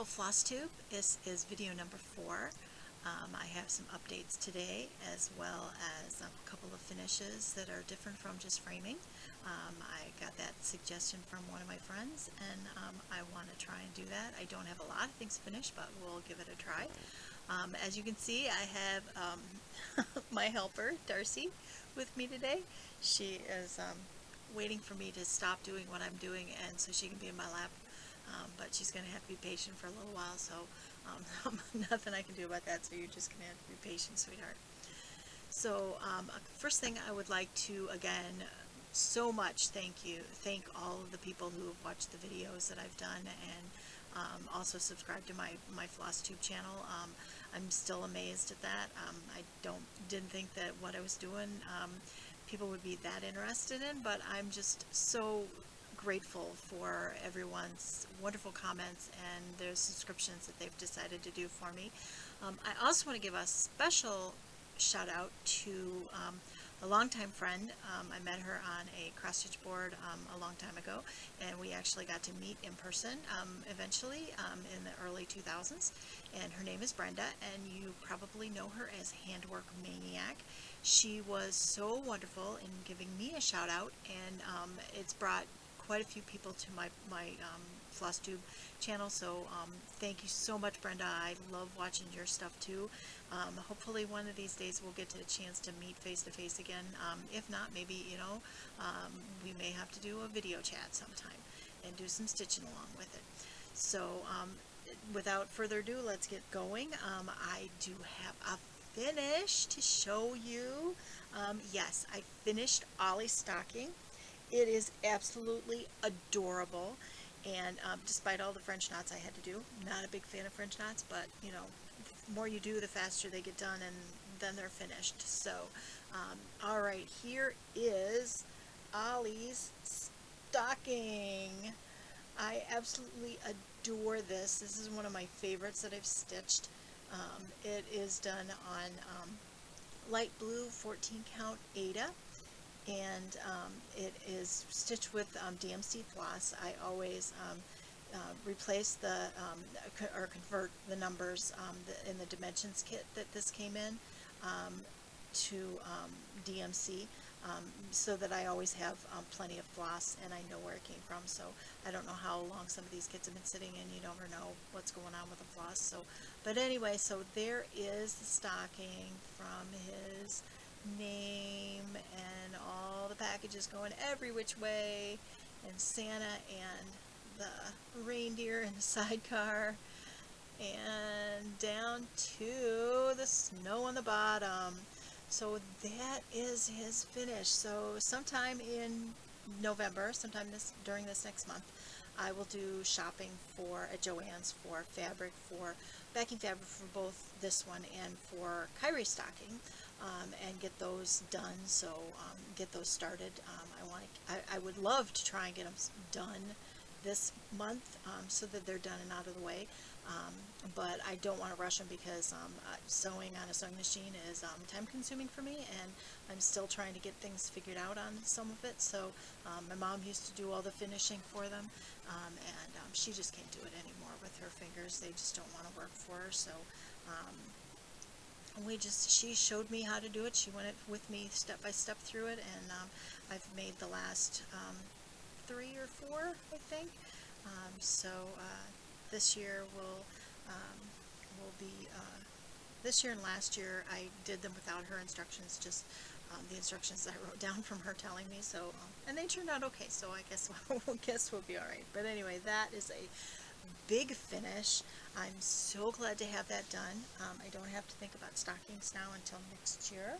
Hello FlossTube, this is video number 4. I have some updates today as well as a couple of finishes that are different from just framing. I got that suggestion from one of my friends and I want to try and do that. I don't have a lot of things finished, but we'll give it a try. As you can see, I have my helper, Darcy, with me today. She is waiting for me to stop doing what I'm doing and so she can be in my lap. But she's going to have to be patient for a little while, so nothing I can do about that, so you're just going to have to be patient, sweetheart. So first thing I would like to, again, so much thank all of the people who have watched the videos that I've done and also subscribe to my FlossTube channel. I'm still amazed at that. I didn't think that what I was doing people would be that interested in, but I'm just so grateful for everyone's wonderful comments and their subscriptions that they've decided to do for me. I also want to give a special shout out to a longtime friend. I met her on a cross-stitch board a long time ago, and we actually got to meet in person eventually in the early 2000s, and her name is Brenda, and you probably know her as Handwork Maniac. She was so wonderful in giving me a shout out, and it's brought quite a few people to my FlossTube channel, so thank you so much, Brenda. I love watching your stuff too. Hopefully one of these days we'll get to a chance to meet face to face again. If not, maybe, you know, we may have to do a video chat sometime and do some stitching along with it. So without further ado, let's get going. I do have a finish to show you. Yes, I finished Ollie's stocking. It is absolutely adorable, and despite all the French knots I had to do, not a big fan of French knots, but you know, the more you do, the faster they get done, and then they're finished. So, alright, here is Ollie's stocking. I absolutely adore this. This is one of my favorites that I've stitched. It is done on light blue 14 count Aida. And it is stitched with DMC floss. I always replace the or convert the numbers in the dimensions kit that this came in to DMC, so that I always have plenty of floss and I know where it came from. So I don't know how long some of these kits have been sitting in. You never know what's going on with the floss. So, but anyway, so there is the stocking from his name and all the packages going every which way, and Santa and the reindeer and the sidecar, and down to the snow on the bottom. So that is his finish. So sometime in November, sometime during this next month, I will do shopping at Joann's for fabric, for backing fabric for both this one and for Kyrie stocking, and get those done. So get those started. I would love to try and get them done this month, so that they're done and out of the way. But I don't want to rush them because sewing on a sewing machine is time consuming for me, and I'm still trying to get things figured out on some of it. So my mom used to do all the finishing for them, and she just can't do it anymore with her fingers. They just don't want to work for her. So she showed me how to do it. She went with me step by step through it, and I've made the last 3 or 4, I think. So this year will be this year and last year I did them without her instructions, just the instructions that I wrote down from her telling me. So and they turned out okay. So I guess we'll be all right. But anyway, that is a big finish. I'm so glad to have that done. I don't have to think about stockings now until next year.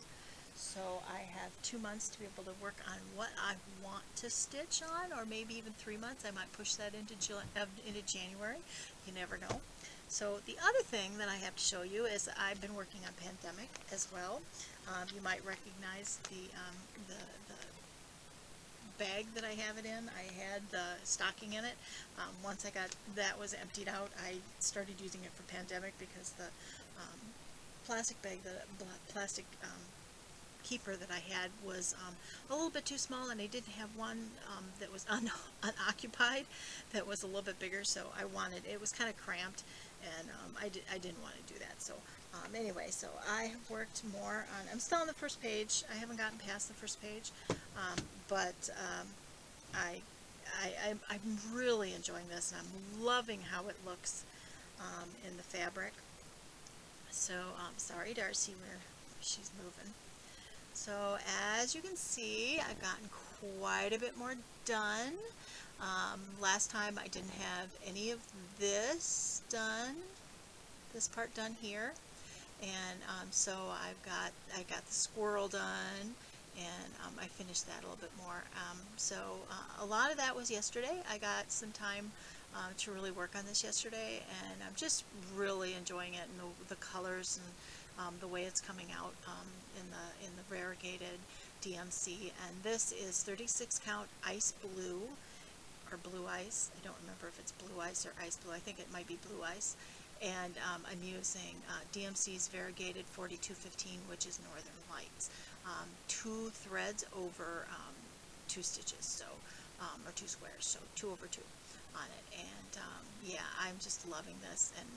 So I have 2 months to be able to work on what I want to stitch on, or maybe even 3 months. I might push that into January. You never know. So the other thing that I have to show you is I've been working on Pandemic as well. You might recognize the bag that I have it in. I had the stocking in it. Once that was emptied out, I started using it for Pandemic because the plastic bag, the plastic keeper that I had was a little bit too small, and I didn't have one that was unoccupied that was a little bit bigger, so I wanted, it was kind of cramped, and I didn't want to do that. So anyway, so I have worked more on, I'm still on the first page. I haven't gotten past the first page, but I'm really enjoying this, and I'm loving how it looks in the fabric. So sorry, Darcy, she's moving. So as you can see, I've gotten quite a bit more done. Last time I didn't have any of this done, this part done here, and so I got the squirrel done, and I finished that a little bit more. So a lot of that was yesterday. I got some time to really work on this yesterday, and I'm just really enjoying it, and the colors and the way it's coming out in the variegated DMC. And this is 36 count Ice Blue, or Blue Ice. I don't remember if it's Blue Ice or Ice Blue. I think it might be Blue Ice. And I'm using DMC's variegated 4215, which is Northern Lights. 2 threads over 2 stitches, so or 2 squares, so 2 over 2 on it. And yeah, I'm just loving this, and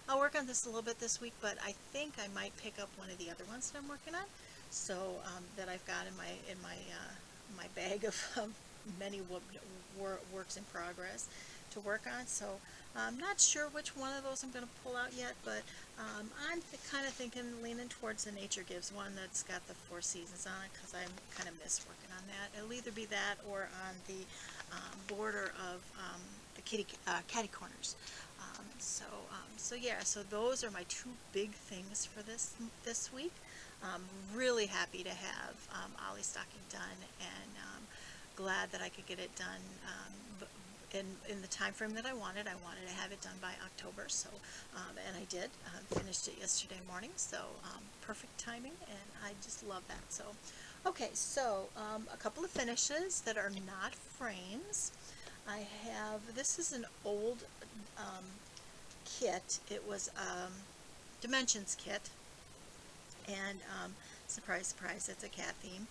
I'll work on this a little bit this week, but I think I might pick up one of the other ones that I'm working on, so that I've got in my bag of many works in progress to work on. So I'm not sure which one of those I'm going to pull out yet, but I'm kind of thinking, leaning towards the Nature Gives one that's got the 4 seasons on it, because I kind of miss working on that. It'll either be that or on the border of the catty corners. So yeah, so those are my 2 big things for this week. Really happy to have Ollie Stocking done, and glad that I could get it done in the time frame that I wanted. I wanted to have it done by October, so and I did. Finished it yesterday morning, so perfect timing, and I just love that. So okay, so a couple of finishes that are not frames. I have, this is an old kit. It was Dimensions kit, and surprise, surprise, it's a cat theme.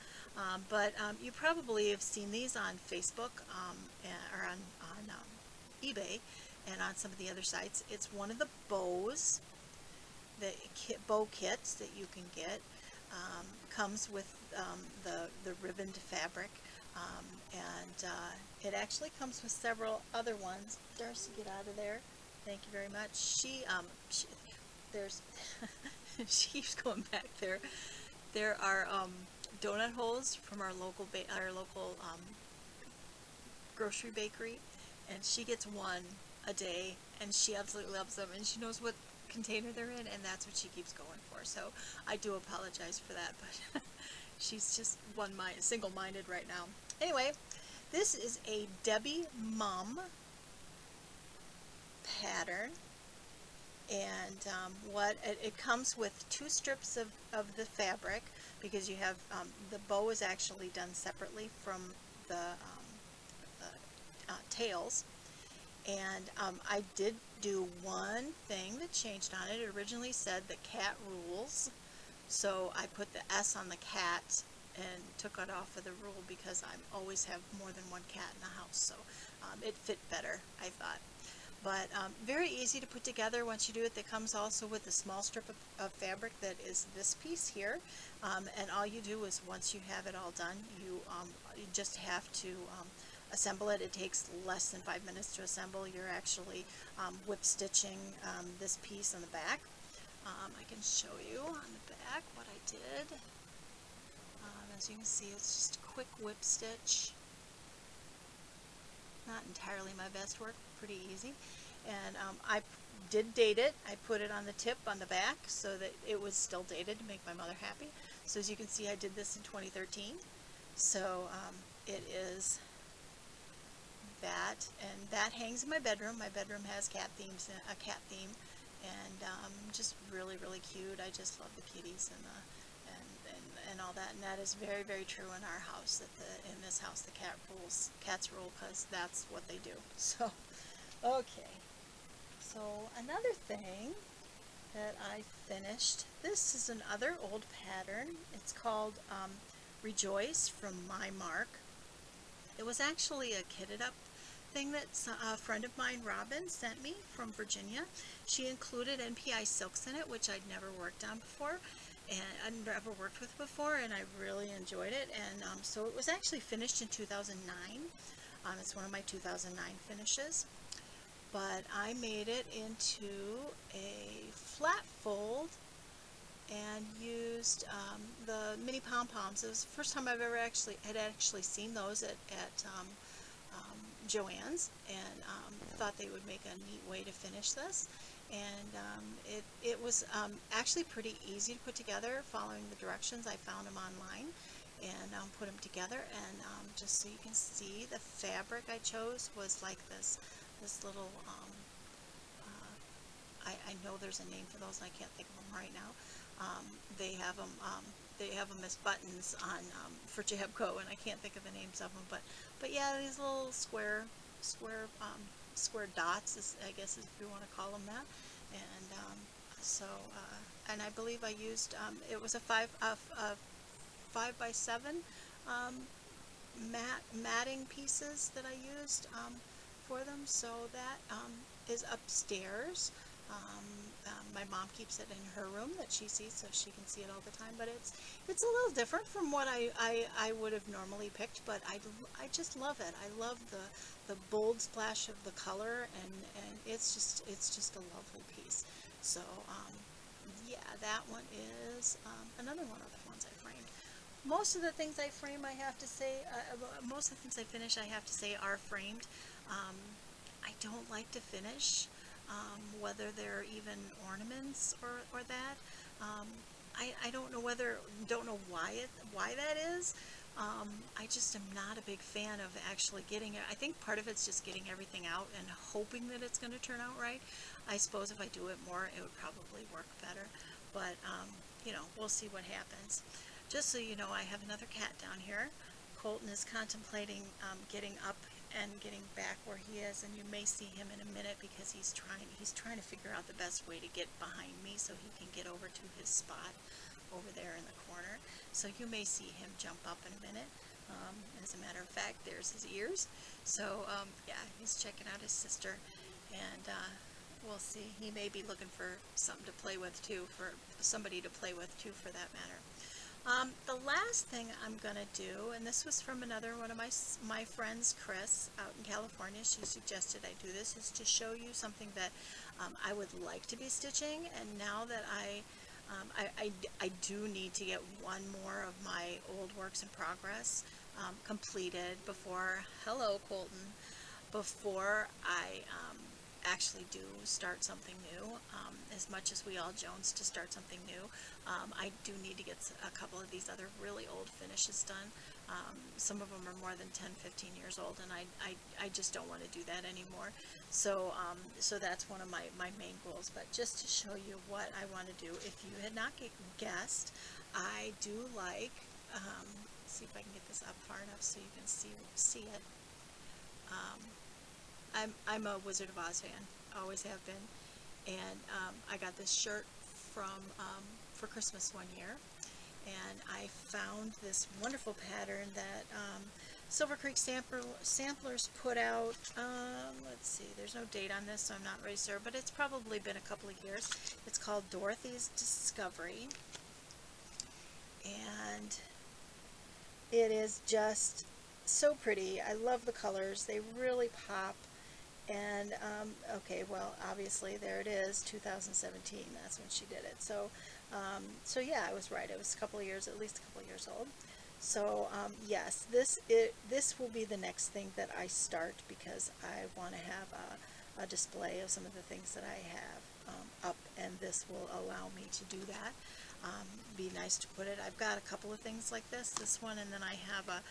But you probably have seen these on Facebook or on eBay and on some of the other sites. It's one of the bows, the bow kits that you can get. Comes with the ribboned fabric, and it actually comes with several other ones. Darcy, get out of there. Thank you very much. There's she keeps going back there. There are donut holes from our local grocery bakery, and she gets one a day, and she absolutely loves them, and she knows what container they're in, and that's what she keeps going for. So I do apologize for that, but she's just single-minded right now. Anyway, this is a Debbie Mum pattern, and it comes with 2 strips of the fabric, because you have the bow is actually done separately from the tails. And I did do one thing that changed on it. It originally said the cat rules, so I put the S on the cat and took it off of the rule, because I always have more than one cat in the house, so it fit better, I thought. But very easy to put together once you do it. That comes also with a small strip of fabric that is this piece here, and all you do is, once you have it all done, you just have to assemble it. It takes less than 5 minutes to assemble. You're actually whip stitching this piece on the back. I can show you on the back what I did. As you can see, it's just a quick whip stitch. Not entirely my best work, pretty easy. And I did date it. I put it on the tip on the back so that it was still dated to make my mother happy. So as you can see, I did this in 2013. So it is that, and that hangs in my bedroom. My bedroom has a cat theme, and just really, really cute. I just love the kitties and all that, and that is very, very true in our house. In this house, the cats rule, because that's what they do. So, okay. So another thing that I finished. This is another old pattern. It's called Rejoice from My Mark. It was actually a kitted up thing that a friend of mine, Robin, sent me from Virginia. She included NPI silks in it, which I'd never worked on before, and I'd never worked with before, and I really enjoyed it. And so it was actually finished in 2009. It's one of my 2009 finishes, but I made it into a flat fold and used the mini pom-poms. It was the first time I've ever actually seen those at Joann's, and thought they would make a neat way to finish this. And it was actually pretty easy to put together, following the directions. I found them online and put them together. And just so you can see, the fabric I chose was like this little I know there's a name for those, and I can't think of them right now. They have them as buttons on for Jabco, and I can't think of the names of them. But yeah, these little square dots, I guess if you want to call them that. And and I believe I used it was a 5x7 matting pieces that I used for them. So that is upstairs. My mom keeps it in her room that she sees, so she can see it all the time. But it's a little different from what I would have normally picked, but I just love it. I love the bold splash of the color, and it's just a lovely piece. So yeah, that one is another one of the ones I framed. Most of the things I frame, I have to say, most of the things I finish, I have to say, are framed. I don't like to finish, whether they're even ornaments or that. I don't know why that is. I just am not a big fan of actually getting it. I think part of it's just getting everything out and hoping that it's going to turn out right. I suppose if I do it more, it would probably work better. But you know, we'll see what happens. Just so you know, I have another cat down here. Colton is contemplating getting up and getting back where he is, and you may see him in a minute because he's trying to figure out the best way to get behind me so he can get over to his spot over there in the corner. So you may see him jump up in a minute. As a matter of fact, there's his ears. So yeah, he's checking out his sister, and we'll see. He may be looking for something to play with too, for somebody to play with too, for that matter. The last thing I'm gonna do, and this was from another one of my friends, Chris, out in California. She suggested I do this, is to show you something that I would like to be stitching, and now that I do need to get one more of my old works in progress completed before, hello Colton, before I actually do start something new. As much as we all jones to start something new, I do need to get a couple of these other really old finishes done. Some of them are more than 10-15 years old, and I just don't want to do that anymore. So so that's one of my main goals. But just to show you what I want to do, if you had not guessed, I do like, see if I can get this up far enough so you can see it. I'm a Wizard of Oz fan, always have been, and I got this shirt from for Christmas one year, and I found this wonderful pattern that Silver Creek Samplers put out. Let's see, there's no date on this, so I'm not really sure, but it's probably been a couple of years. It's called Dorothy's Discovery, and it is just so pretty. I love the colors, they really pop. And okay, well, obviously there it is, 2017. That's when she did it. So, so yeah, I was right. It was a couple of years, at least a couple of years old. So yes, this will be the next thing that I start, because I want to have a display of some of the things that I have up, and this will allow me to do that. Be nice to put it. I've got a couple of things like this one, and then I have a.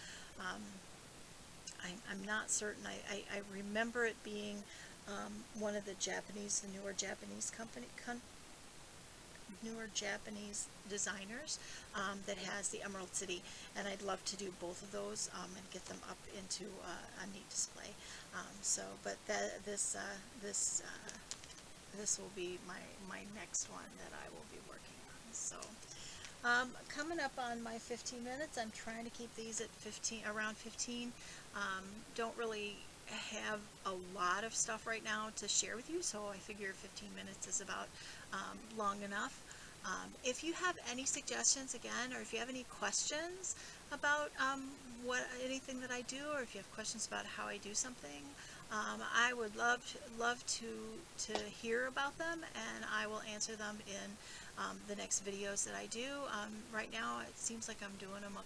I'm not certain. I remember it being one of the newer Japanese designers that has the Emerald City, and I'd love to do both of those and get them up into a neat display. But this this will be my next one that I will be working on. So coming up on my 15 minutes, I'm trying to keep these at around 15. Don't really have a lot of stuff right now to share with you, so I figure 15 minutes is about long enough. If you have any suggestions, again, or if you have any questions about anything that I do, or if you have questions about how I do something, I would love to hear about them, and I will answer them in the next videos that I do. Right now, it seems like I'm doing them a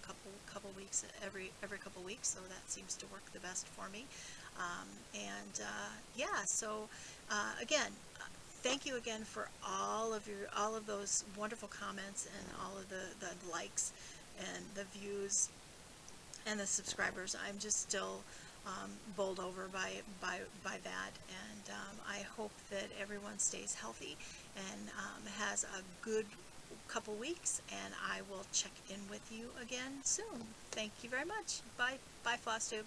couple weeks, every couple weeks, so that seems to work the best for me. Yeah, so again, thank you again for all of those wonderful comments and all of the likes and the views and the subscribers. I'm just still bowled over by that, and I hope that everyone stays healthy and has a good couple weeks, and I will check in with you again soon. Thank you very much. Bye, FlossTube.